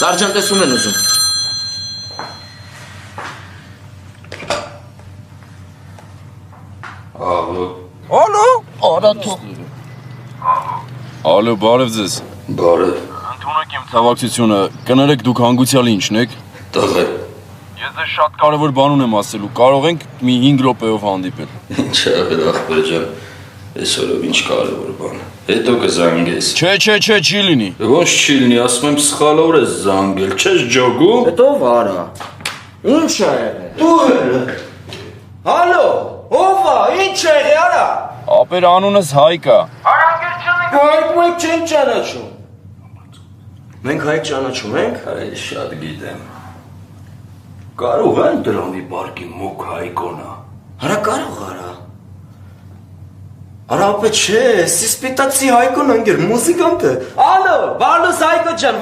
Սարջանտեսում են ուզում։ Ալո։ Արա թող։ Ալո, բարև ձեզ։ Բարև, Ընդունեք իմ ցավակցությունը, կներեք դուք հանգուցյալ ինչն եք։ տղե, Ես ձեզ շատ կարևոր բան ունեմ ասելու, կարող ենք մի 5 րոպեով հանդիպել։ ինչ աղել աղբեր ջան, այսօրով ինչ կարևոր բան, հետո կզանգես։ Չէ, չի լինի։ Ոնց չի լինի, ասում եմ սխալոր ես զանգել, չես ջոգու։ Հետո վարա։ Ինչ է եղել։ Դու էլ։ Ալո, ով է, ինչ է եղել, արա։ Ապեր անունս Հայկ է։ Հայկ մենք չենք ճանաչում։ Մենք հայք ճանաչում ենք։ Այ շատ գիտեմ։ Կարող են դրամի պարկի մոք հայկոնա։ Արա կարող արա։ Արա ապե չէ, սիսպիտացի հայկոն անգեր, մուզիկանտ է։ Ալո, Վարդուս Հայկո ջան,